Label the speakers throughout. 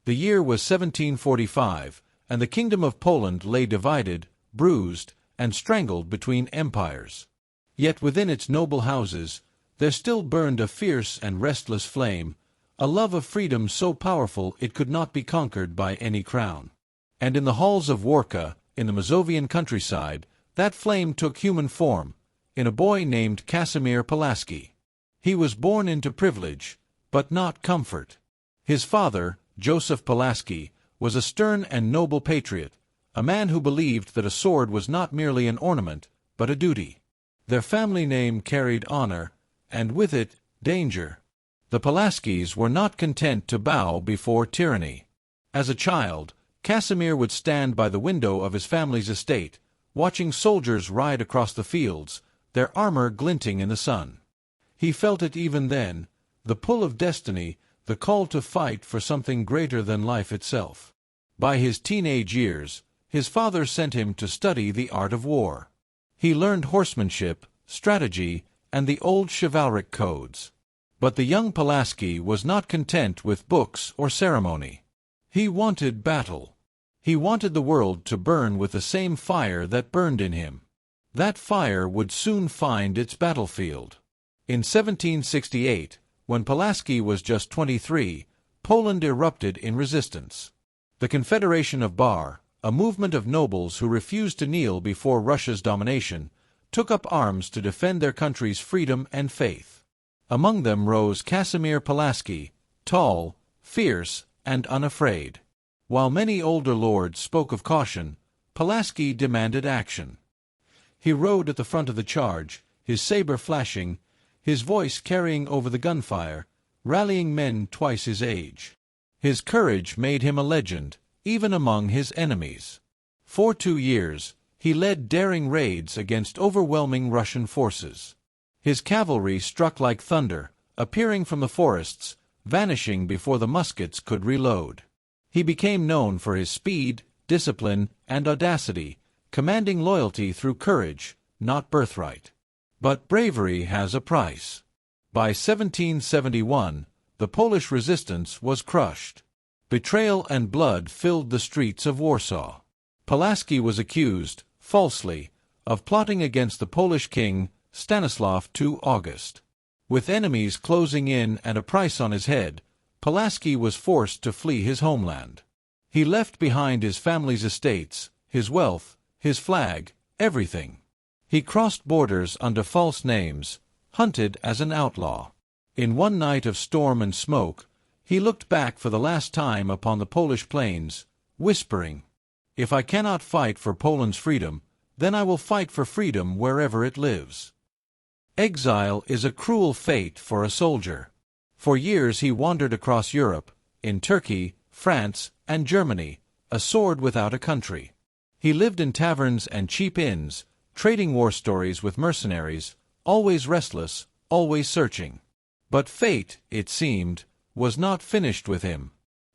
Speaker 1: The year was 1745, and the Kingdom of Poland lay divided, bruised, and strangled between empires. Yet within its noble houses there still burned a fierce and restless flame, a love of freedom so powerful it could not be conquered by any crown. And in the halls of Warka, in the Mazovian countryside, that flame took human form, in a boy named Casimir Pulaski. He was born into privilege, but not comfort. His father, Joseph Pulaski, was a stern and noble patriot, a man who believed that a sword was not merely an ornament, but a duty. Their family name carried honor, and with it, danger. The Pulaskis were not content to bow before tyranny. As a child, Casimir would stand by the window of his family's estate, watching soldiers ride across the fields, their armor glinting in the sun. He felt it even then, the pull of destiny, the call to fight for something greater than life itself. By his teenage years, his father sent him to study the art of war. He learned horsemanship, strategy, and the old chivalric codes. But the young Pulaski was not content with books or ceremony. He wanted battle. He wanted the world to burn with the same fire that burned in him. That fire would soon find its battlefield. In 1768, when Pulaski was just 23, Poland erupted in resistance. The Confederation of Bar, a movement of nobles who refused to kneel before Russia's domination, took up arms to defend their country's freedom and faith. Among them rose Casimir Pulaski, tall, fierce, and unafraid. While many older lords spoke of caution, Pulaski demanded action. He rode at the front of the charge, his saber flashing, his voice carrying over the gunfire, rallying men twice his age. His courage made him a legend, even among his enemies. For 2 years, he led daring raids against overwhelming Russian forces. His cavalry struck like thunder, appearing from the forests, vanishing before the muskets could reload. He became known for his speed, discipline, and audacity, commanding loyalty through courage, not birthright. But bravery has a price. By 1771, the Polish resistance was crushed. Betrayal and blood filled the streets of Warsaw. Pulaski was accused, falsely, of plotting against the Polish king, Stanislav II August. With enemies closing in and a price on his head, Pulaski was forced to flee his homeland. He left behind his family's estates, his wealth, his flag, everything. He crossed borders under false names, hunted as an outlaw. In one night of storm and smoke, he looked back for the last time upon the Polish plains, whispering, "If I cannot fight for Poland's freedom, then I will fight for freedom wherever it lives." Exile is a cruel fate for a soldier. For years he wandered across Europe, in Turkey, France, and Germany, a sword without a country. He lived in taverns and cheap inns, trading war stories with mercenaries, always restless, always searching. But fate, it seemed, was not finished with him.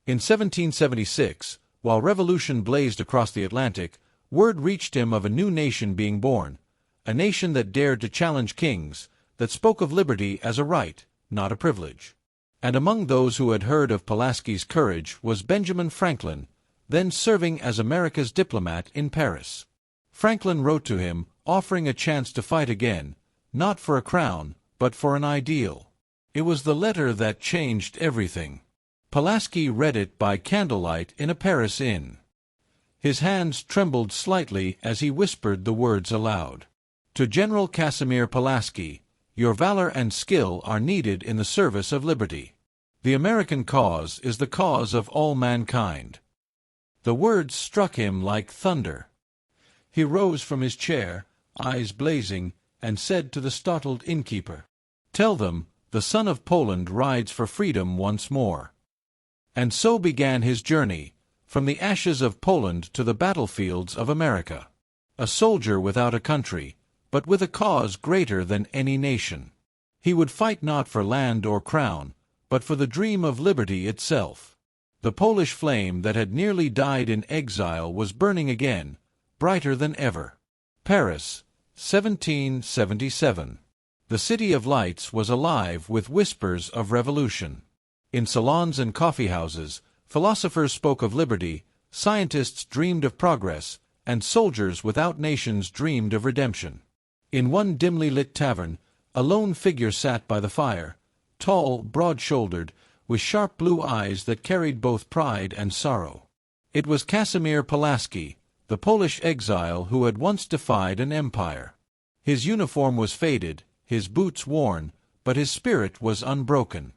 Speaker 1: In 1776, while revolution blazed across the Atlantic, word reached him of a new nation being born, a nation that dared to challenge kings, that spoke of liberty as a right, not a privilege. And among those who had heard of Pulaski's courage was Benjamin Franklin, then serving as America's diplomat in Paris. Franklin wrote to him, offering a chance to fight again, not for a crown, but for an ideal. It was the letter that changed everything. Pulaski read it by candlelight in a Paris inn. His hands trembled slightly as he whispered the words aloud. To General Casimir Pulaski, your valor and skill are needed in the service of liberty. The American cause is the cause of all mankind. The words struck him like thunder. He rose from his chair, eyes blazing, and said to the startled innkeeper, "Tell them, the son of Poland rides for freedom once more." And so began his journey, from the ashes of Poland to the battlefields of America. A soldier without a country, but with a cause greater than any nation. He would fight not for land or crown, but for the dream of liberty itself. The Polish flame that had nearly died in exile was burning again, brighter than ever. Paris, 1777. The City of Lights was alive with whispers of revolution. In salons and coffee-houses, Philosophers spoke of liberty, scientists dreamed of progress, and soldiers without nations dreamed of redemption. In one dimly lit tavern, a lone figure sat by the fire, tall, broad-shouldered, with sharp blue eyes that carried both pride and sorrow. It was Casimir Pulaski, the Polish exile who had once defied an empire. His uniform was faded, his boots worn, but his spirit was unbroken.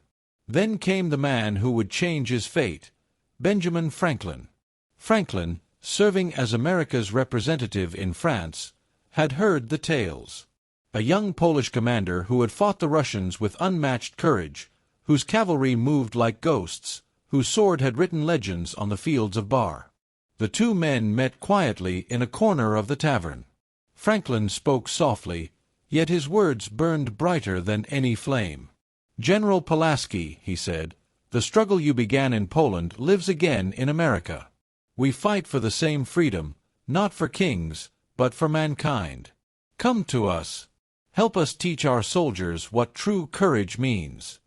Speaker 1: Then came the man who would change his fate, Benjamin Franklin. Franklin, serving as America's representative in France, had heard the tales. A young Polish commander who had fought the Russians with unmatched courage, whose cavalry moved like ghosts, whose sword had written legends on the fields of Bar. The two men met quietly in a corner of the tavern. Franklin spoke softly, yet his words burned brighter than any flame. "General Pulaski," he said, "the struggle you began in Poland lives again in America. We fight for the same freedom, not for kings, but for mankind. Come to us. Help us teach our soldiers what true courage means."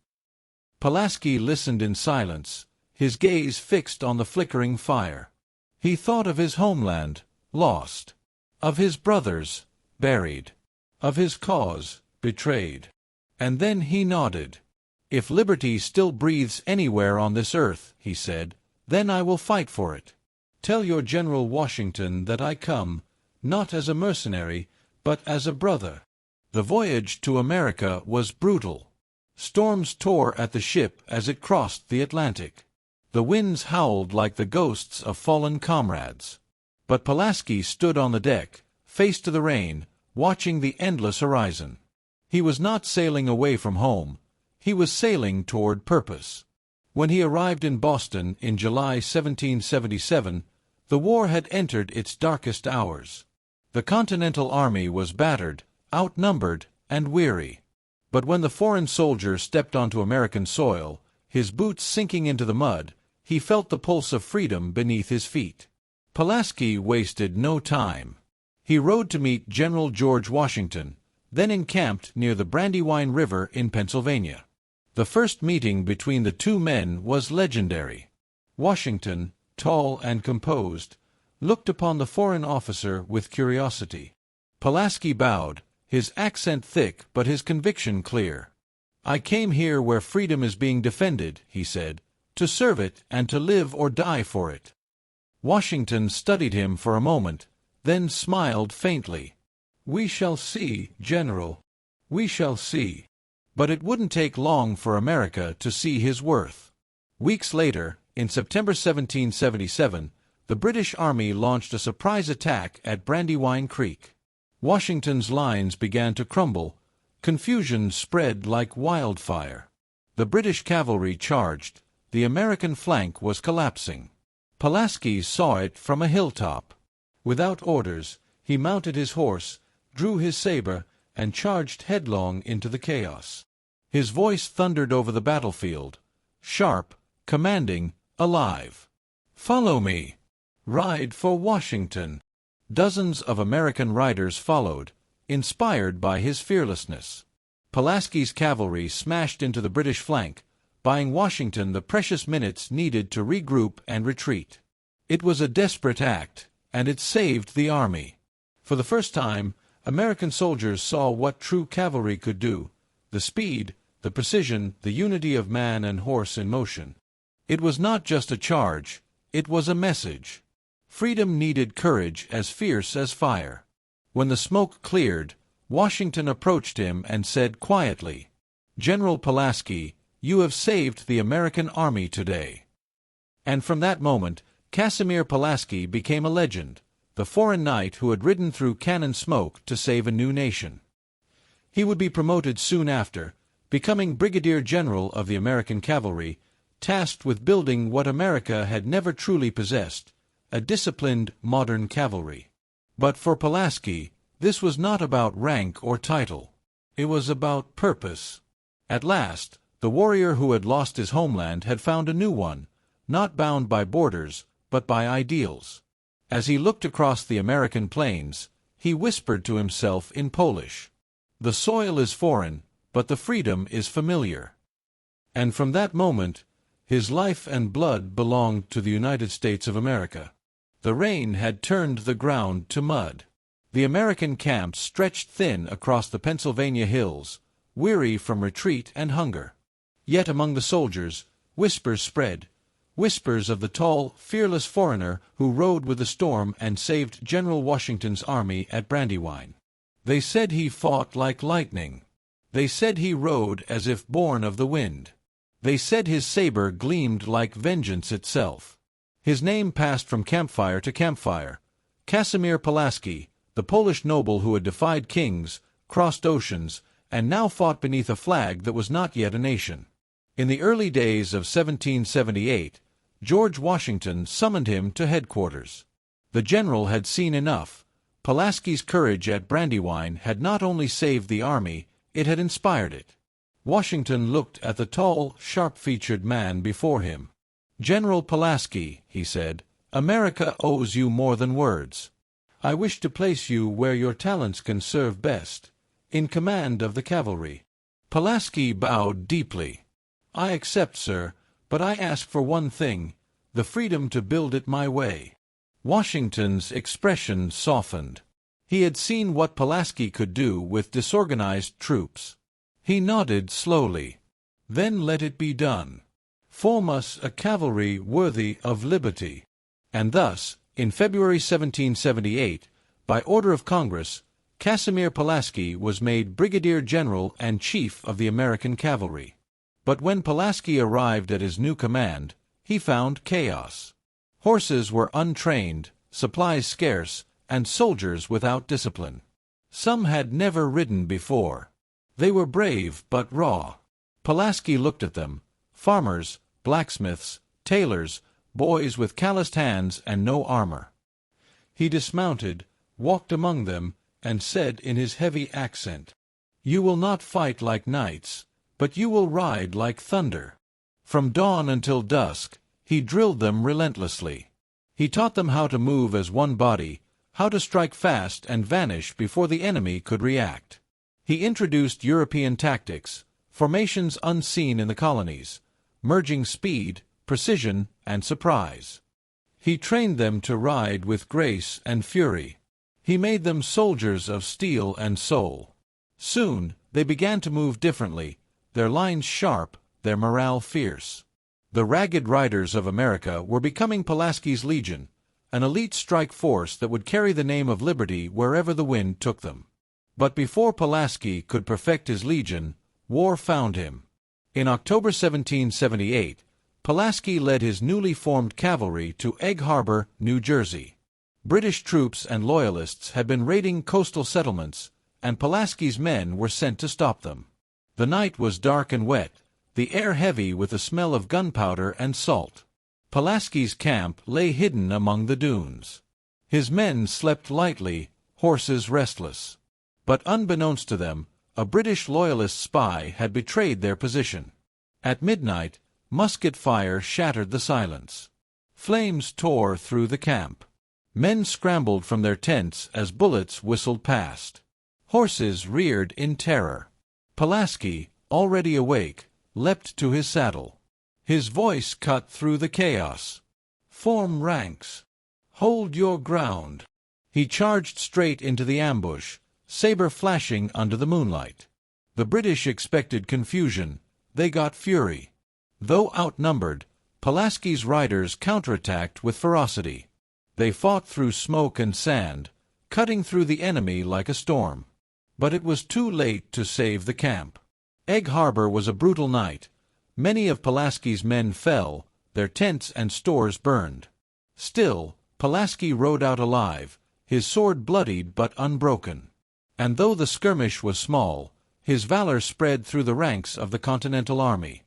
Speaker 1: Pulaski listened in silence, his gaze fixed on the flickering fire. He thought of his homeland, lost, of his brothers, buried, of his cause, betrayed. And then he nodded. "If liberty still breathes anywhere on this earth," he said, "then I will fight for it. Tell your General Washington that I come, not as a mercenary, but as a brother." The voyage to America was brutal. Storms tore at the ship as it crossed the Atlantic. The winds howled like the ghosts of fallen comrades. But Pulaski stood on the deck, face to the rain, watching the endless horizon. He was not sailing away from home. He was sailing toward purpose. When he arrived in Boston in July 1777, the war had entered its darkest hours. The Continental Army was battered, outnumbered, and weary. But when the foreign soldier stepped onto American soil, his boots sinking into the mud, he felt the pulse of freedom beneath his feet. Pulaski wasted no time. He rode to meet General George Washington, then encamped near the Brandywine River in Pennsylvania. The first meeting between the two men was legendary. Washington, tall and composed, looked upon the foreign officer with curiosity. Pulaski bowed, his accent thick but his conviction clear. "I came here where freedom is being defended," he said, "to serve it and to live or die for it." Washington studied him for a moment, then smiled faintly. "We shall see, General. We shall see." But it wouldn't take long for America to see his worth. Weeks later, in September 1777, the British Army launched a surprise attack at Brandywine Creek. Washington's lines began to crumble. Confusion spread like wildfire. The British cavalry charged. The American flank was collapsing. Pulaski saw it from a hilltop. Without orders, he mounted his horse, drew his saber, and charged headlong into the chaos. His voice thundered over the battlefield, sharp, commanding, alive. "Follow me! Ride for Washington!" Dozens of American riders followed, inspired by his fearlessness. Pulaski's cavalry smashed into the British flank, buying Washington the precious minutes needed to regroup and retreat. It was a desperate act, and it saved the army. For the first time, American soldiers saw what true cavalry could do: the speed, the precision, the unity of man and horse in motion. It was not just a charge, it was a message. Freedom needed courage as fierce as fire. When the smoke cleared, Washington approached him and said quietly, "General Pulaski, you have saved the American army today." And from that moment, Casimir Pulaski became a legend, the foreign knight who had ridden through cannon smoke to save a new nation. He would be promoted soon after, becoming Brigadier General of the American cavalry, tasked with building what America had never truly possessed, a disciplined, modern cavalry. But for Pulaski, this was not about rank or title. It was about purpose. At last, the warrior who had lost his homeland had found a new one, not bound by borders, but by ideals. As he looked across the American plains, he whispered to himself in Polish, "The soil is foreign, but the freedom is familiar." And from that moment, His life and blood belonged to the United States of America. The rain had turned the ground to mud. The American camps stretched thin across the Pennsylvania hills, weary from retreat and hunger. Yet among the soldiers, whispers spread, whispers of the tall, fearless foreigner who rode with the storm and saved General Washington's army at Brandywine. They said he fought like lightning. They said he rode as if born of the wind. They said his saber gleamed like vengeance itself. His name passed from campfire to campfire. Casimir Pulaski, the Polish noble who had defied kings, crossed oceans, and now fought beneath a flag that was not yet a nation. In the early days of 1778, George Washington summoned him to headquarters. The general had seen enough. Pulaski's courage at Brandywine had not only saved the army, it had inspired it. Washington looked at the tall, sharp-featured man before him. "General Pulaski," he said, "America owes you more than words. I wish to place you where your talents can serve best, in command of the cavalry." Pulaski bowed deeply. "I accept, sir, but I ask for one thing, the freedom to build it my way." Washington's expression softened. He had seen what Pulaski could do with disorganized troops. He nodded slowly. "Then let it be done. Form us a cavalry worthy of liberty." And thus, in February 1778, by order of Congress, Casimir Pulaski was made Brigadier General and Chief of the American Cavalry. But when Pulaski arrived at his new command, he found chaos. Horses were untrained, supplies scarce, and soldiers without discipline. Some had never ridden before. They were brave but raw. Pulaski looked at them, farmers, blacksmiths, tailors, boys with calloused hands and no armor. He dismounted, walked among them, and said in his heavy accent, "You will not fight like knights, but you will ride like thunder." From dawn until dusk, he drilled them relentlessly. He taught them how to move as one body, how to strike fast and vanish before the enemy could react. He introduced European tactics, formations unseen in the colonies, merging speed, precision, and surprise. He trained them to ride with grace and fury. He made them soldiers of steel and soul. Soon, they began to move differently, their lines sharp, their morale fierce. The ragged riders of America were becoming Pulaski's legion, an elite strike force that would carry the name of liberty wherever the wind took them. But before Pulaski could perfect his legion, war found him. In October 1778, Pulaski led his newly formed cavalry to Egg Harbor, New Jersey. British troops and Loyalists had been raiding coastal settlements, and Pulaski's men were sent to stop them. The night was dark and wet, the air heavy with the smell of gunpowder and salt. Pulaski's camp lay hidden among the dunes. His men slept lightly, horses restless. But unbeknownst to them, a British Loyalist spy had betrayed their position. At midnight, musket fire shattered the silence. Flames tore through the camp. Men scrambled from their tents as bullets whistled past. Horses reared in terror. Pulaski, already awake, leapt to his saddle. His voice cut through the chaos. "Form ranks. Hold your ground." He charged straight into the ambush, saber flashing under the moonlight. The British expected confusion. They got fury. Though outnumbered, Pulaski's riders counterattacked with ferocity. They fought through smoke and sand, cutting through the enemy like a storm. But it was too late to save the camp. Egg Harbor was a brutal night. Many of Pulaski's men fell, their tents and stores burned. Still, Pulaski rode out alive, his sword bloodied but unbroken. And though the skirmish was small, his valor spread through the ranks of the Continental Army.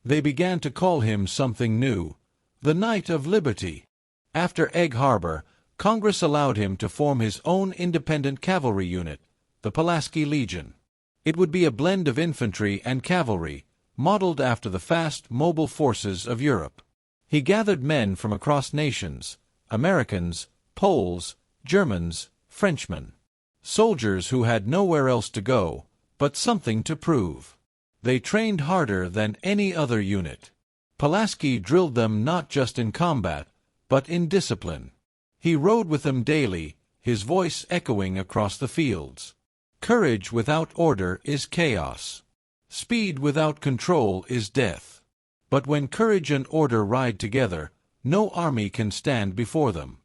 Speaker 1: They began to call him something new, the Knight of Liberty. After Egg Harbor, Congress allowed him to form his own independent cavalry unit, the Pulaski Legion. It would be a blend of infantry and cavalry, modeled after the fast, mobile forces of Europe. He gathered men from across nations, Americans, Poles, Germans, Frenchmen. Soldiers who had nowhere else to go, but something to prove. They trained harder than any other unit. Pulaski drilled them not just in combat, but in discipline. He rode with them daily, his voice echoing across the fields. Courage without order is chaos. Speed without control is death. But when courage and order ride together, no army can stand before them.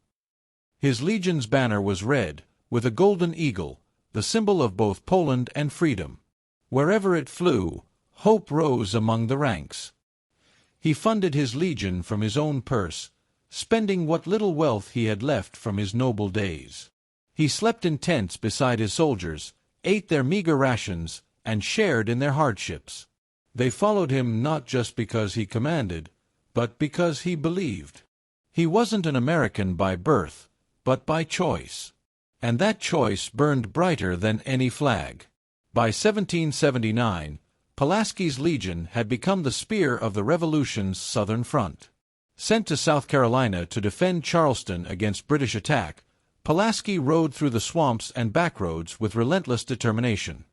Speaker 1: His legion's banner was red, with a golden eagle, the symbol of both Poland and freedom. Wherever it flew, hope rose among the ranks. He funded his legion from his own purse, spending what little wealth he had left from his noble days. He slept in tents beside his soldiers, ate their meager rations, and shared in their hardships. They followed him not just because he commanded, but because he believed. He wasn't an American by birth, but by choice. And that choice burned brighter than any flag. By 1779, Pulaski's legion had become the spear of the Revolution's southern front. Sent to South Carolina to defend Charleston against British attack, Pulaski rode through the swamps and backroads with relentless determination.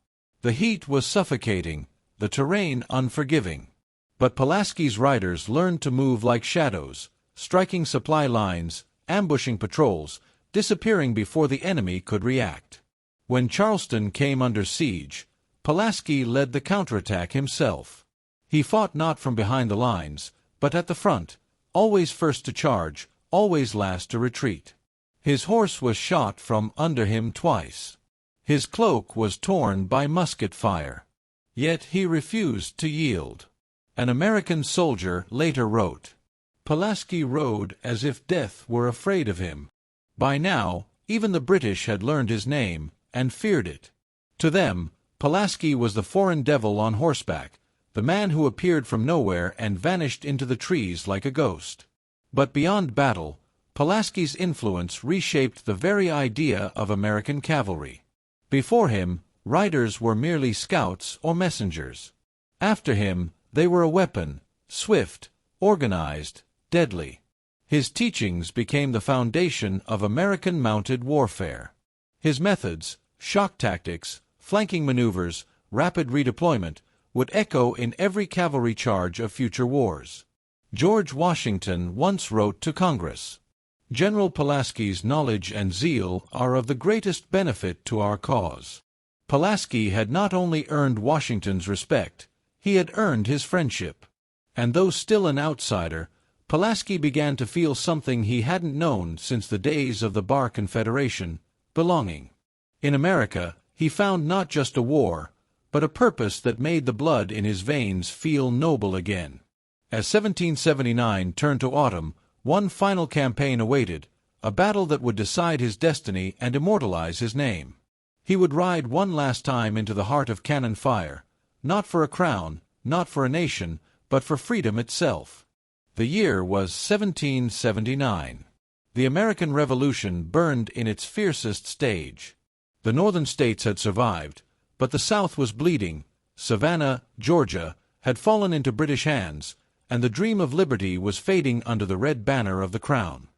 Speaker 1: The heat was suffocating, the terrain unforgiving. But Pulaski's riders learned to move like shadows, striking supply lines, ambushing patrols, disappearing before the enemy could react. When Charleston came under siege, Pulaski led the counterattack himself. He fought not from behind the lines, but at the front, always first to charge, always last to retreat. His horse was shot from under him twice. His cloak was torn by musket fire. Yet he refused to yield. An American soldier later wrote, "Pulaski rode as if death were afraid of him." By now, even the British had learned his name, and feared it. To them, Pulaski was the foreign devil on horseback, the man who appeared from nowhere and vanished into the trees like a ghost. But beyond battle, Pulaski's influence reshaped the very idea of American cavalry. Before him, riders were merely scouts or messengers. After him, they were a weapon, swift, organized, deadly. His teachings became the foundation of American mounted warfare. His methods, shock tactics, flanking maneuvers, rapid redeployment, would echo in every cavalry charge of future wars. George Washington once wrote to Congress, "General Pulaski's knowledge and zeal are of the greatest benefit to our cause." Pulaski had not only earned Washington's respect, he had earned his friendship. And though still an outsider, Pulaski began to feel something he hadn't known since the days of the Bar Confederation: belonging. In America, he found not just a war, but a purpose that made the blood in his veins feel noble again. As 1779 turned to autumn, one final campaign awaited, a battle that would decide his destiny and immortalize his name. He would ride one last time into the heart of cannon fire, not for a crown, not for a nation, but for freedom itself. The year was 1779. The American Revolution burned in its fiercest stage. The northern states had survived, but the South was bleeding. Savannah, Georgia, had fallen into British hands, and the dream of liberty was fading under the red banner of the crown.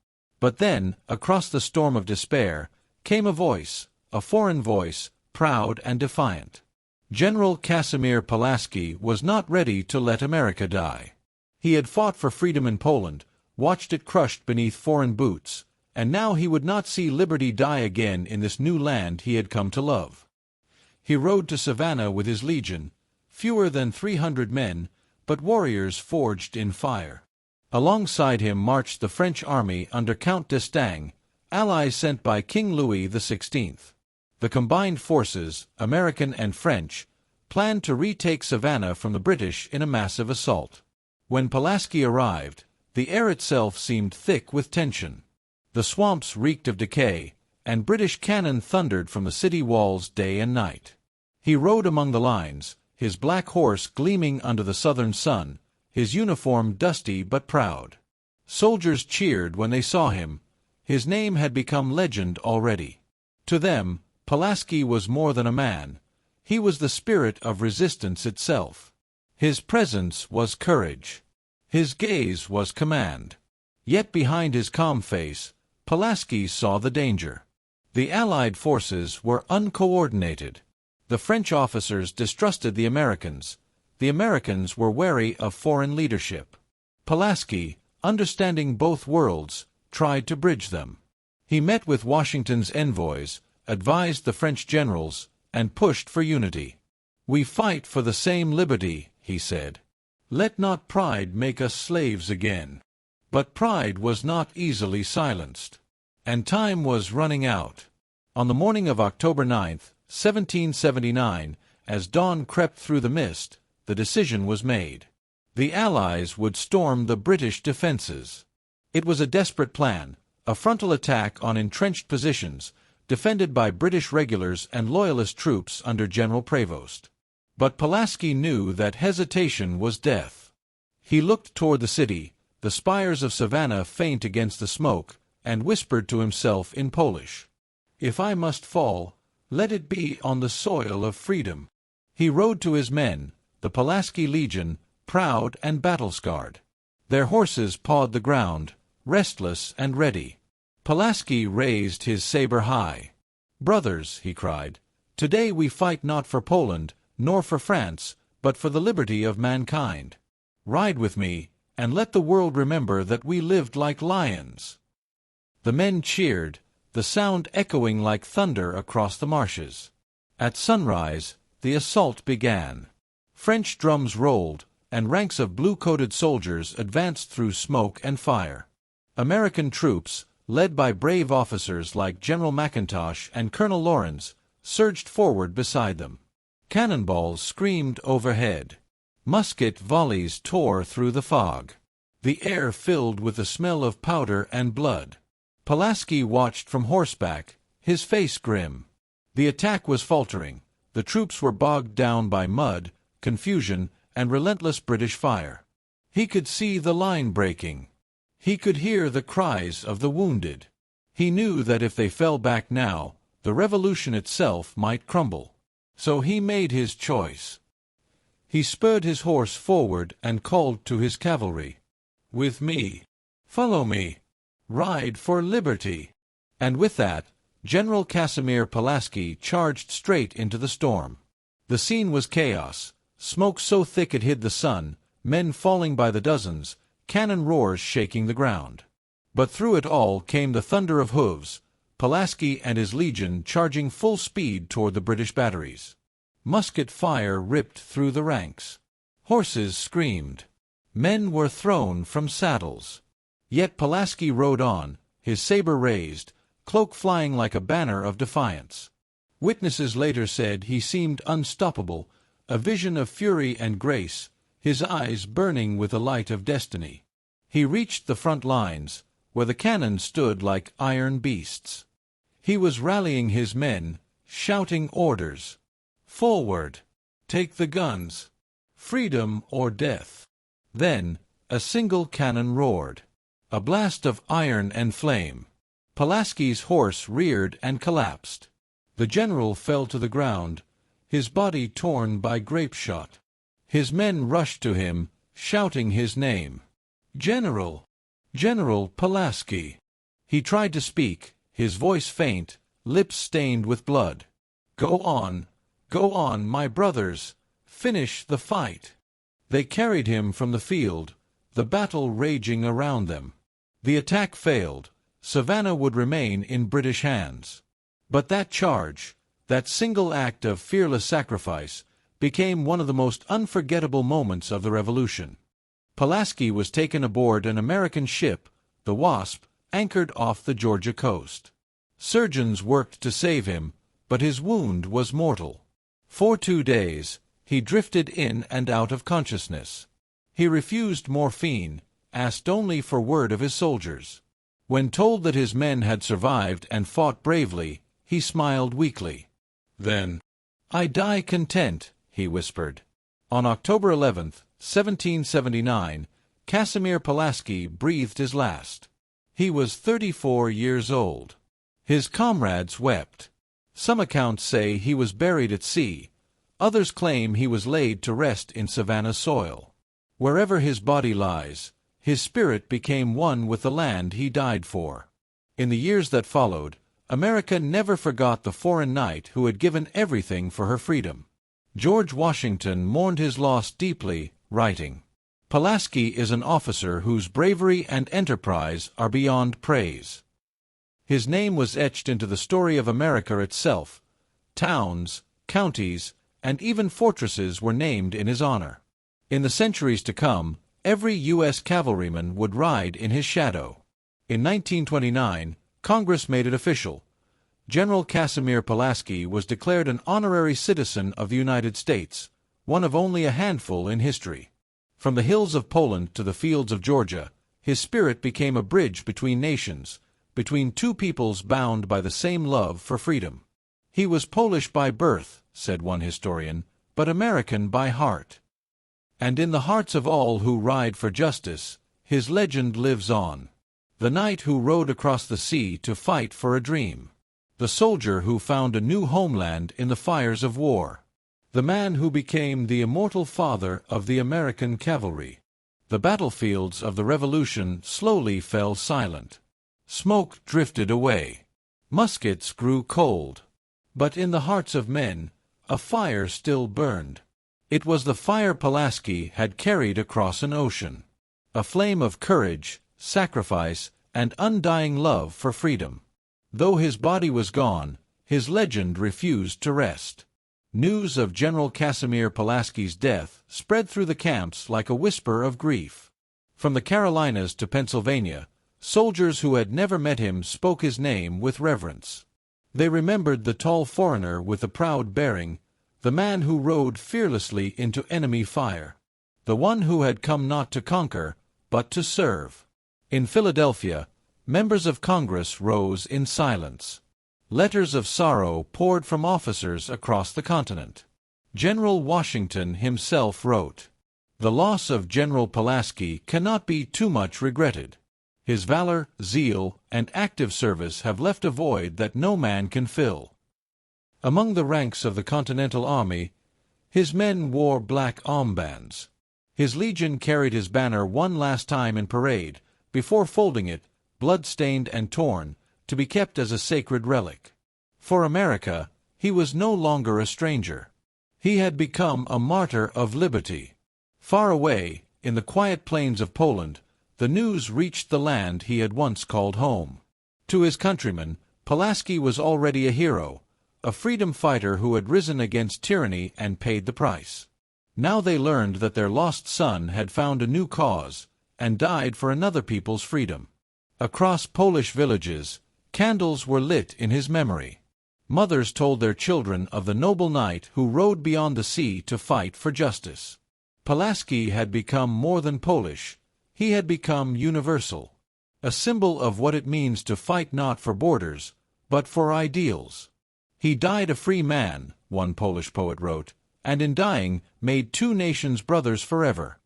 Speaker 1: But then, across the storm of despair, came a voice, a foreign voice, proud and defiant. General Casimir Pulaski was not ready to let America die. He had fought for freedom in Poland, watched it crushed beneath foreign boots, and now he would not see liberty die again in this new land he had come to love. He rode to Savannah with his legion, fewer than 300 men, but warriors forged in fire. Alongside him marched the French army under Count d'Estaing, allies sent by King Louis XVI. The combined forces, American and French, planned to retake Savannah from the British in a massive assault. When Pulaski arrived, the air itself seemed thick with tension. The swamps reeked of decay, and British cannon thundered from the city walls day and night. He rode among the lines, his black horse gleaming under the southern sun, his uniform dusty but proud. Soldiers cheered when they saw him. His name had become legend already. To them, Pulaski was more than a man. He was the spirit of resistance itself. His presence was courage. His gaze was command. Yet behind his calm face, Pulaski saw the danger. The Allied forces were uncoordinated. The French officers distrusted the Americans. The Americans were wary of foreign leadership. Pulaski, understanding both worlds, tried to bridge them. He met with Washington's envoys, advised the French generals, and pushed for unity. "We fight for the same liberty," he said. "Let not pride make us slaves again." But pride was not easily silenced. And time was running out. On the morning of October 9, 1779, as dawn crept through the mist, the decision was made. The Allies would storm the British defenses. It was a desperate plan, a frontal attack on entrenched positions, defended by British regulars and Loyalist troops under General Prevost. But Pulaski knew that hesitation was death. He looked toward the city, the spires of Savannah faint against the smoke, and whispered to himself in Polish, "If I must fall, let it be on the soil of freedom." He rode to his men, the Pulaski Legion, proud and battle-scarred. Their horses pawed the ground, restless and ready. Pulaski raised his saber high. "Brothers," he cried, "today we fight not for Poland, nor for France, but for the liberty of mankind. Ride with me, and let the world remember that we lived like lions." The men cheered, the sound echoing like thunder across the marshes. At sunrise, the assault began. French drums rolled, and ranks of blue-coated soldiers advanced through smoke and fire. American troops, led by brave officers like General McIntosh and Colonel Lawrence, surged forward beside them. Cannonballs screamed overhead. Musket volleys tore through the fog. The air filled with the smell of powder and blood. Pulaski watched from horseback, his face grim. The attack was faltering. The troops were bogged down by mud, confusion, and relentless British fire. He could see the line breaking. He could hear the cries of the wounded. He knew that if they fell back now, the revolution itself might crumble. So he made his choice. He spurred his horse forward and called to his cavalry, "With me. Follow me. Ride for liberty." And with that, General Casimir Pulaski charged straight into the storm. The scene was chaos, smoke so thick it hid the sun, men falling by the dozens, cannon roars shaking the ground. But through it all came the thunder of hooves, Pulaski and his legion charging full speed toward the British batteries. Musket fire ripped through the ranks. Horses screamed. Men were thrown from saddles. Yet Pulaski rode on, his saber raised, cloak flying like a banner of defiance. Witnesses later said he seemed unstoppable, a vision of fury and grace, his eyes burning with the light of destiny. He reached the front lines, where the cannon stood like iron beasts. He was rallying his men, shouting orders. "Forward! Take the guns! Freedom or death!" Then a single cannon roared. A blast of iron and flame. Pulaski's horse reared and collapsed. The general fell to the ground, his body torn by grape-shot. His men rushed to him, shouting his name. "General! General Pulaski!" He tried to speak, his voice faint, lips stained with blood. Go on, my brothers! Finish the fight!" They carried him from the field, the battle raging around them. The attack failed. Savannah would remain in British hands. But that charge, that single act of fearless sacrifice, became one of the most unforgettable moments of the Revolution. Pulaski was taken aboard an American ship, the Wasp, anchored off the Georgia coast. Surgeons worked to save him, but his wound was mortal. For 2 days, he drifted in and out of consciousness. He refused morphine, asked only for word of his soldiers. When told that his men had survived and fought bravely, he smiled weakly. "Then, I die content," he whispered. On October 11, 1779, Casimir Pulaski breathed his last. He was 34 years old. His comrades wept. Some accounts say he was buried at sea. Others claim he was laid to rest in Savannah soil. Wherever his body lies, his spirit became one with the land he died for. In the years that followed, America never forgot the foreign knight who had given everything for her freedom. George Washington mourned his loss deeply, writing, Pulaski is an officer whose bravery and enterprise are beyond praise. His name was etched into the story of America itself. Towns, counties, and even fortresses were named in his honor. In the centuries to come, every U.S. cavalryman would ride in his shadow. In 1929, Congress made it official. General Casimir Pulaski was declared an honorary citizen of the United States, one of only a handful in history. From the hills of Poland to the fields of Georgia, his spirit became a bridge between nations, between two peoples bound by the same love for freedom. He was Polish by birth, said one historian, but American by heart. And in the hearts of all who ride for justice, his legend lives on. The knight who rode across the sea to fight for a dream. The soldier who found a new homeland in the fires of war. The man who became the immortal father of the American cavalry. The battlefields of the Revolution slowly fell silent. Smoke drifted away. Muskets grew cold. But in the hearts of men, a fire still burned. It was the fire Pulaski had carried across an ocean. A flame of courage, sacrifice, and undying love for freedom. Though his body was gone, his legend refused to rest. News of General Casimir Pulaski's death spread through the camps like a whisper of grief. From the Carolinas to Pennsylvania, soldiers who had never met him spoke his name with reverence. They remembered the tall foreigner with the proud bearing, the man who rode fearlessly into enemy fire, the one who had come not to conquer, but to serve. In Philadelphia, members of Congress rose in silence. Letters of sorrow poured from officers across the continent. General Washington himself wrote, "The loss of General Pulaski cannot be too much regretted. His valor, zeal, and active service have left a void that no man can fill." Among the ranks of the Continental Army, his men wore black armbands. His legion carried his banner one last time in parade, before folding it, blood-stained and torn, to be kept as a sacred relic. For America, he was no longer a stranger. He had become a martyr of liberty. Far away, in the quiet plains of Poland, the news reached the land he had once called home. To his countrymen, Pulaski was already a hero, a freedom fighter who had risen against tyranny and paid the price. Now they learned that their lost son had found a new cause, and died for another people's freedom. Across Polish villages, candles were lit in his memory. Mothers told their children of the noble knight who rode beyond the sea to fight for justice. Pulaski had become more than Polish. He had become universal. A symbol of what it means to fight not for borders, but for ideals. He died a free man, one Polish poet wrote, and in dying made two nations brothers forever.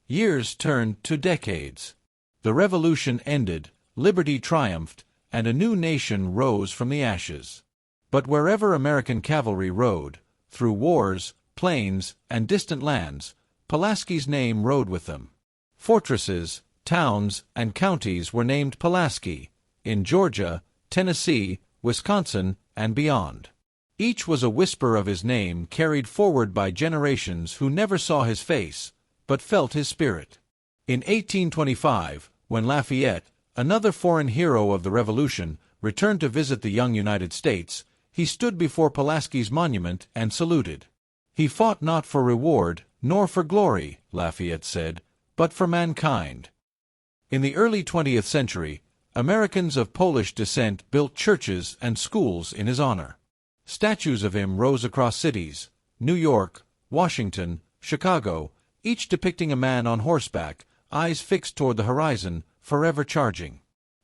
Speaker 1: Years turned to decades. The revolution ended, liberty triumphed, and a new nation rose from the ashes. But wherever American cavalry rode, through wars, plains, and distant lands, Pulaski's name rode with them. Fortresses, towns, and counties were named Pulaski, in Georgia, Tennessee, Wisconsin, and beyond. Each was a whisper of his name carried forward by generations who never saw his face, but felt his spirit. In 1825, when Lafayette, another foreign hero of the Revolution, returned to visit the young United States, he stood before Pulaski's monument and saluted. "He fought not for reward, nor for glory," Lafayette said, "but for mankind." In the early 20th century, Americans of Polish descent built churches and schools in his honor. Statues of him rose across cities, New York, Washington, Chicago, each depicting a man on horseback, eyes fixed toward the horizon, forever charging.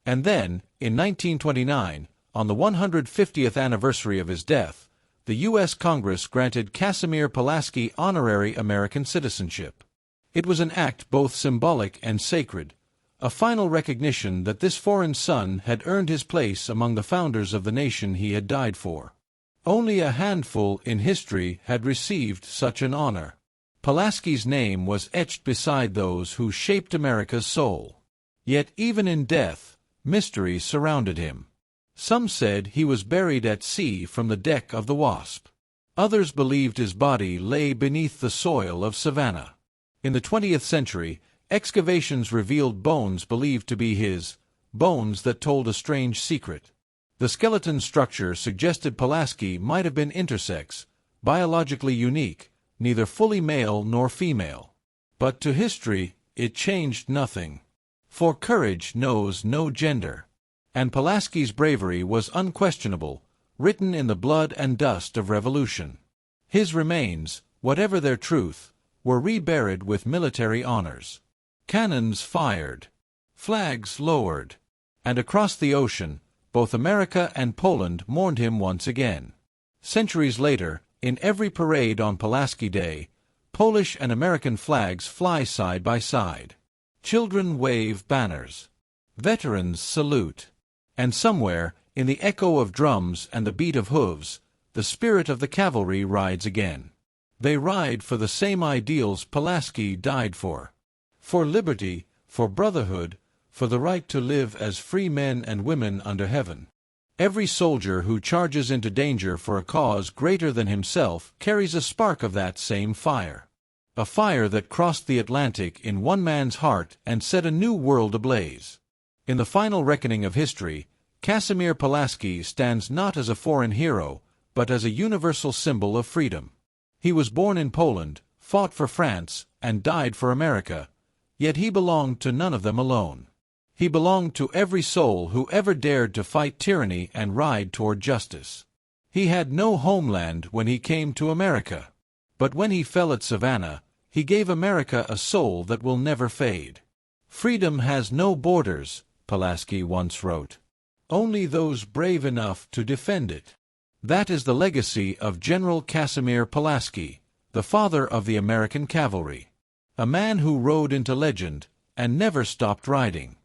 Speaker 1: And then, in 1929, on the 150th anniversary of his death, the U.S. Congress granted Casimir Pulaski honorary American citizenship. It was an act both symbolic and sacred, a final recognition that this foreign son had earned his place among the founders of the nation he had died for. Only a handful in history had received such an honor. Pulaski's name was etched beside those who shaped America's soul. Yet even in death, mystery surrounded him. Some said he was buried at sea from the deck of the Wasp. Others believed his body lay beneath the soil of Savannah. In the 20th century, excavations revealed bones believed to be his, bones that told a strange secret. The skeleton structure suggested Pulaski might have been intersex, biologically unique, neither fully male nor female. But to history, it changed nothing. For courage knows no gender. And Pulaski's bravery was unquestionable, written in the blood and dust of revolution. His remains, whatever their truth, were reburied with military honors. Cannons fired, flags lowered, and across the ocean, both America and Poland mourned him once again. Centuries later, in every parade on Pulaski Day, Polish and American flags fly side by side. Children wave banners. Veterans salute. And somewhere, in the echo of drums and the beat of hooves, the spirit of the cavalry rides again. They ride for the same ideals Pulaski died for. For liberty, for brotherhood, for the right to live as free men and women under heaven. Every soldier who charges into danger for a cause greater than himself carries a spark of that same fire. A fire that crossed the Atlantic in one man's heart and set a new world ablaze. In the final reckoning of history, Casimir Pulaski stands not as a foreign hero, but as a universal symbol of freedom. He was born in Poland, fought for France, and died for America, yet he belonged to none of them alone. He belonged to every soul who ever dared to fight tyranny and ride toward justice. He had no homeland when he came to America. But when he fell at Savannah, he gave America a soul that will never fade. Freedom has no borders, Pulaski once wrote. Only those brave enough to defend it. That is the legacy of General Casimir Pulaski, the father of the American cavalry. A man who rode into legend and never stopped riding.